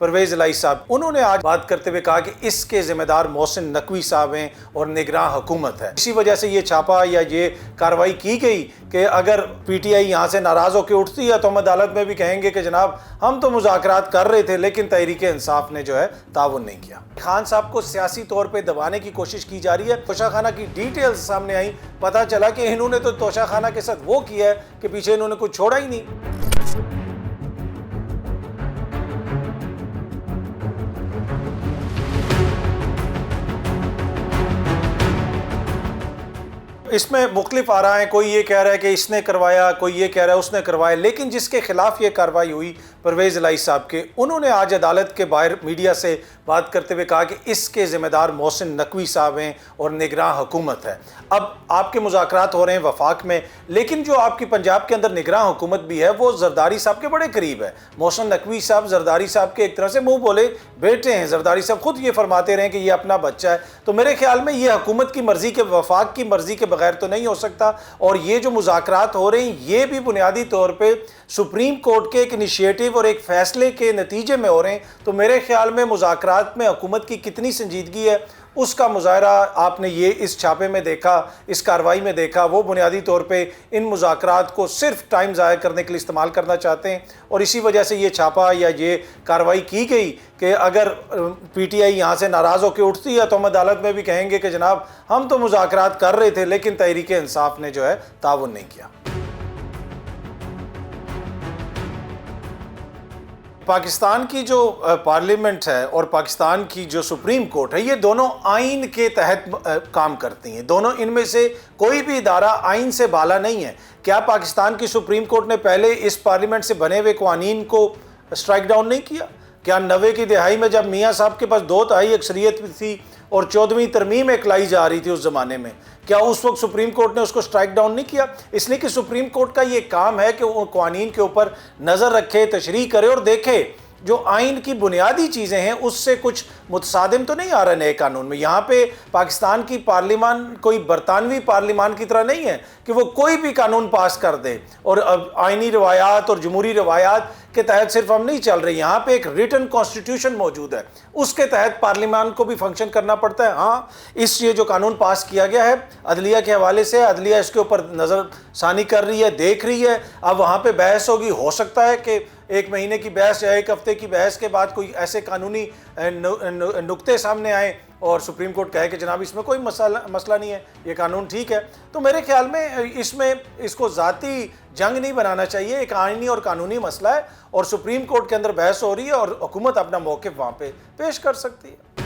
परवेज इलाही साहब, उन्होंने आज बात करते हुए कहा कि इसके जिम्मेदार मोहसिन नकवी साहब हैं और निगरान हुकूमत है। इसी वजह से ये छापा या ये कार्रवाई की गई कि अगर पीटीआई यहाँ से नाराज़ होकर उठती है तो हम अदालत में भी कहेंगे कि जनाब हम तो मुज़ाकरात कर रहे थे लेकिन तहरीक इंसाफ ने जो है ताउन नहीं किया। खान साहब को सियासी तौर पर दबाने की कोशिश की जा रही है। तोशाखाना की डिटेल्स सामने आई, पता चला कि इन्होंने तो तोशाखाना के साथ वो किया है कि पीछे इन्होंने कुछ छोड़ा ही नहीं। इसमें मुख्तलिफ आ रहा है, कोई ये कह रहा है कि इसने करवाया, कोई ये कह रहा है उसने करवाया, लेकिन जिसके खिलाफ ये कार्रवाई हुई परवेज इलाही साहब के, उन्होंने आज अदालत के बाहर मीडिया से बात करते हुए कहा कि इसके ज़िम्मेदार मोहसिन नकवी साहब हैं और निगरान हुकूमत है। अब आपके मुज़ाकरात हो रहे हैं वफाक में, लेकिन जो आपकी पंजाब के अंदर निगरान हुकूमत भी है वो जरदारी साहब के बड़े करीब है। मोहसिन नकवी साहब जरदारी साहब के एक तरह से मुँह बोले बेटे हैं। जरदारी साहब खुद ये फरमाते रहे कि ये अपना बच्चा है। तो मेरे ख्याल में ये हुकूमत की मर्ज़ी के, वफाक की मर्ज़ी के बगैर तो नहीं हो सकता। और ये जो मुज़ाकरात हो रहे हैं ये भी बुनियादी तौर पर सुप्रीम कोर्ट के एक इनिशिएटिव और एक फ़ैसले के नतीजे में हो रहे हैं। तो मेरे ख्याल में मुज़ाकरात में हुकूमत की कितनी संजीदगी है उसका मुज़ाहरा आपने ये इस छापे में देखा, इस कार्रवाई में देखा। वो बुनियादी तौर पे इन मुज़ाकरात को सिर्फ टाइम ज़ाया करने के लिए इस्तेमाल करना चाहते हैं और इसी वजह से ये छापा या ये कार्रवाई की गई कि अगर पीटीआई यहाँ से नाराज़ होकर उठती है तो हम अदालत में भी कहेंगे कि जनाब हम तो मुज़ाकरात कर रहे थे लेकिन तहरीक इंसाफ ने जो है ताउन नहीं किया। पाकिस्तान की जो पार्लियामेंट है और पाकिस्तान की जो सुप्रीम कोर्ट है ये दोनों आइन के तहत काम करती हैं। दोनों इनमें से कोई भी इदारा आइन से बाला नहीं है। क्या पाकिस्तान की सुप्रीम कोर्ट ने पहले इस पार्लियामेंट से बने हुए कानून को स्ट्राइक डाउन नहीं किया? क्या 90 की दिहाई में जब मियाँ साहब के पास 2/3 अक्सरियत थी और 14वीं तरमीम एक लाई जा रही थी उस ज़माने में, क्या उस वक्त सुप्रीम कोर्ट ने उसको स्ट्राइक डाउन नहीं किया? इसलिए कि सुप्रीम कोर्ट का ये काम है कि वो कानून के ऊपर नज़र रखे, तशरीह करे और देखे जो आइन की बुनियादी चीज़ें हैं उससे कुछ मुतसादिम तो नहीं आ रहा नए कानून में। यहाँ पे पाकिस्तान की पार्लियामान कोई बरतानवी पार्लियामान की तरह नहीं है कि वो कोई भी कानून पास कर दे और आइनी रवायात और जमहूरी रवायात के तहत सिर्फ हम नहीं चल रहे। यहाँ पे एक रिटन कॉन्स्टिट्यूशन मौजूद है, उसके तहत पार्लियामान को भी फंक्शन करना पड़ता है। हाँ, ये जो कानून पास किया गया है अदलिया के हवाले से, अदलिया इसके ऊपर नज़र सानी कर रही है, देख रही है। अब वहाँ पे बहस होगी, हो सकता है कि 1 महीने की बहस या 1 हफ्ते की बहस के बाद कोई ऐसे कानूनी नुक्ते सामने आए और सुप्रीम कोर्ट कहे कि जनाब इसमें कोई मसला नहीं है, ये कानून ठीक है। तो मेरे ख्याल में इसमें इसको ज़ाती जंग नहीं बनाना चाहिए। एक आइनी और कानूनी मसला है और सुप्रीम कोर्ट के अंदर बहस हो रही है और हुकूमत अपना मौक़िफ़ वहाँ पे पेश कर सकती है।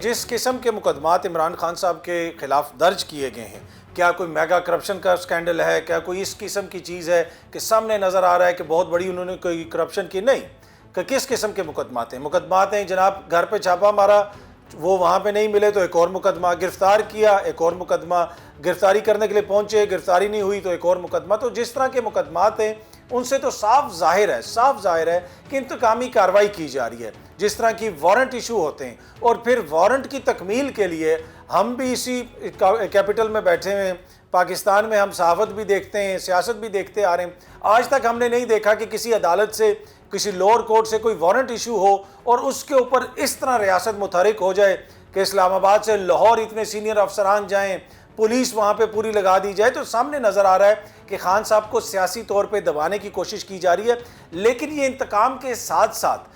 जिस किस्म के मुकदमात इमरान खान साहब के ख़िलाफ़ दर्ज किए गए हैं, क्या कोई मेगा करप्शन का स्कैंडल है, क्या कोई इस किस्म की चीज़ है कि सामने नज़र आ रहा है कि बहुत बड़ी उन्होंने कोई करप्शन की? नहीं। कि किस किस्म के मुकदमात हैं जनाब? घर पे छापा मारा, वो वहाँ पे नहीं मिले तो एक और मुकदमा, गिरफ़्तार किया एक और मुकदमा, गिरफ़्तारी करने के लिए पहुँचे गिरफ़्तारी नहीं हुई तो एक और मुकदमा। तो जिस तरह के मुकदमात हैं उनसे तो साफ जाहिर है कि इंतकामी कार्रवाई की जा रही है। जिस तरह की वारंट इशू होते हैं और फिर वारंट की तकमील के लिए हम भी इसी कैपिटल में बैठे हुए हैं, पाकिस्तान में हम सहाफ़त भी देखते हैं, सियासत भी देखते आ रहे हैं। आज तक हमने नहीं देखा कि किसी अदालत से, किसी लोअर कोर्ट से कोई वारंट इशू हो और उसके ऊपर इस तरह रियासत मुतहरिक हो जाए कि इस्लामाबाद से लाहौर इतने सीनियर अफसरान जाएं, पुलिस वहाँ पे पूरी लगा दी जाए। तो सामने नज़र आ रहा है कि खान साहब को सियासी तौर पे दबाने की कोशिश की जा रही है। लेकिन ये इंतकाम के साथ साथ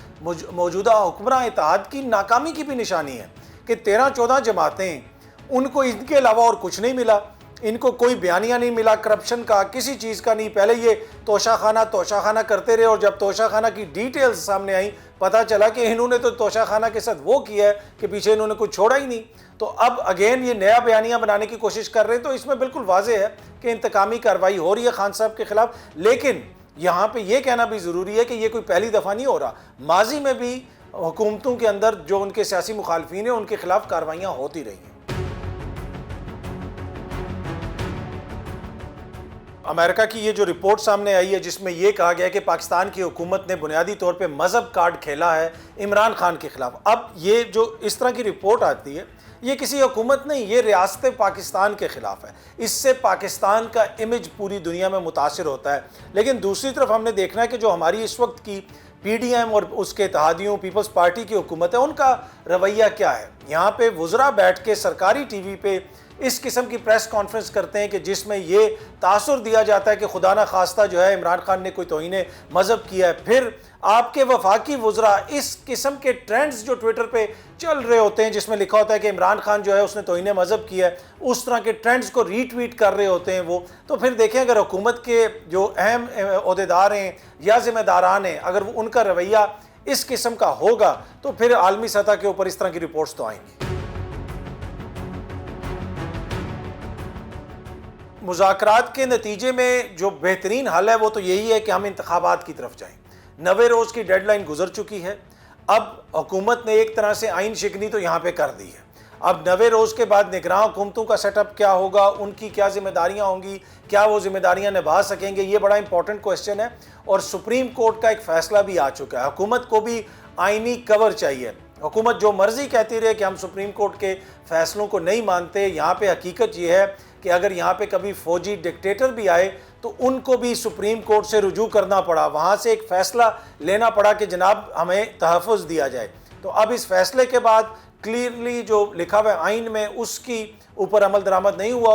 मौजूदा हुक्मरान इत्तेहाद की नाकामी की भी निशानी है कि 13-14 जमातें, उनको इनके अलावा और कुछ नहीं मिला, इनको कोई बयानिया नहीं मिला करप्शन का, किसी चीज़ का नहीं। पहले ये तोशाखाना करते रहे और जब तोशाखाना की डिटेल्स सामने आई पता चला कि इन्होंने तो तोशाखाना के साथ वो किया है कि पीछे इन्होंने कुछ छोड़ा ही नहीं। तो अब अगेन ये नया बयानिया बनाने की कोशिश कर रहे हैं। तो इसमें बिल्कुल वाज़ेह है कि इंतकामी कार्रवाई हो रही है खान साहब के ख़िलाफ़। लेकिन यहाँ पे ये कहना भी ज़रूरी है कि ये कोई पहली दफ़ा नहीं हो रहा। माजी में भी हुकूमतों के अंदर जो उनके सियासी मुखालफिन हैं उनके खिलाफ कार्रवाइयाँ होती रही हैं। अमेरिका की ये जो रिपोर्ट सामने आई है जिसमें यह कहा गया कि पाकिस्तान की हुकूमत ने बुनियादी तौर पे मज़हब कार्ड खेला है इमरान खान के ख़िलाफ़। अब ये जो इस तरह की रिपोर्ट आती है ये किसी हुकूमत नहीं, ये रियासत पाकिस्तान के ख़िलाफ़ है। इससे पाकिस्तान का इमेज पूरी दुनिया में मुतासिर होता है। लेकिन दूसरी तरफ हमने देखना है कि जो हमारी इस वक्त की PDM और उसके इत्तेहादियों पीपल्स पार्टी की हुकूमत है, उनका रवैया क्या है। यहाँ पे वुज़रा बैठ के सरकारी TV पे इस किस्म की प्रेस कॉन्फ्रेंस करते हैं कि जिसमें ये तासुर दिया जाता है कि खुदा न खास्ता जो है इमरान खान ने कोई तौहीन मज़हब किया है। फिर आपके वफाकी वुज़रा इस किस्म के ट्रेंड्स जो ट्विटर पे चल रहे होते हैं जिसमें लिखा होता है कि इमरान खान जो है उसने तौहीन मज़हब किया है, उस तरह के ट्रेंड्स को रीट्वीट कर रहे होते हैं वो। तो फिर देखें, अगर हुकूमत के जो अहम ओहदेदार हैं या ज़िम्मेदारान हैं, अगर उनका रवैया इस किस्म का होगा तो फिर आलमी सतह के ऊपर इस तरह की रिपोर्ट्स तो आएंगी। मुज़ाकरात के नतीजे में जो बेहतरीन हल है वो तो यही है कि हम इंतखाबात की तरफ जाएं। 90 रोज़ की डेडलाइन गुजर चुकी है। अब हुकूमत ने एक तरह से आइन शिकनी तो यहाँ पे कर दी है। अब 90 रोज़ के बाद निगरान हुकूमतों का सेटअप क्या होगा, उनकी क्या जिम्मेदारियाँ होंगी, क्या वो जिम्मेदारियाँ निभा सकेंगे, ये बड़ा इंपॉर्टेंट क्वेश्चन है। और सुप्रीम कोर्ट का एक फ़ैसला भी आ चुका है। हुकूमत को भी आइनी कवर चाहिए। हुकूमत जो मर्ज़ी कहती रहे कि हम सुप्रीम कोर्ट के फ़ैसलों को नहीं मानते, यहाँ पे हकीकत ये है कि अगर यहाँ पे कभी फ़ौजी डिक्टेटर भी आए तो उनको भी सुप्रीम कोर्ट से रुजू करना पड़ा, वहाँ से एक फ़ैसला लेना पड़ा कि जनाब हमें तहफ़्फ़ुज़ दिया जाए। तो अब इस फ़ैसले के बाद क्लियरली जो लिखा हुआ आइन में उसकी ऊपर अमल दरामद नहीं हुआ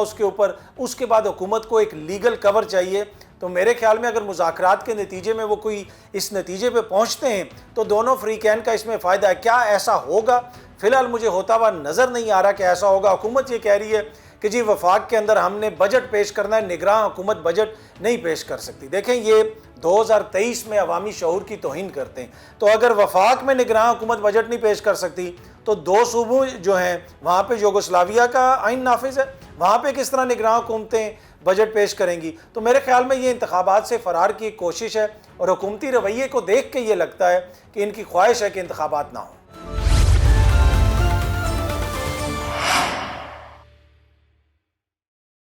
उसके बाद हुकूमत को एक लीगल कवर चाहिए। तो मेरे ख्याल में अगर मुज़ाकरात के नतीजे में वो कोई इस नतीजे पे पहुंचते हैं तो दोनों फ्रीकैन का इसमें फ़ायदा है। क्या ऐसा होगा? फ़िलहाल मुझे होता हुआ नज़र नहीं आ रहा कि ऐसा होगा। हुकूमत ये कह रही है कि जी वफाक के अंदर हमने बजट पेश करना है, निगरान हुकूमत बजट नहीं पेश कर सकती। देखें, ये 2023 में अवामी शऊर की तौहीन करते हैं। तो अगर वफाक में निगरान हुकूमत बजट नहीं पेश कर सकती तो 2 सूबों जो हैं वहाँ पे यूगोस्लाविया का आइन नाफिज है, वहाँ पे किस तरह निगरान हुकूमतें बजट पेश करेंगी? तो मेरे ख्याल में ये इंतखाबात से फ़रार की कोशिश है और हुकूमती रवैये को देख के ये लगता है कि इनकी ख्वाहिश है कि इंतखाबात ना हो।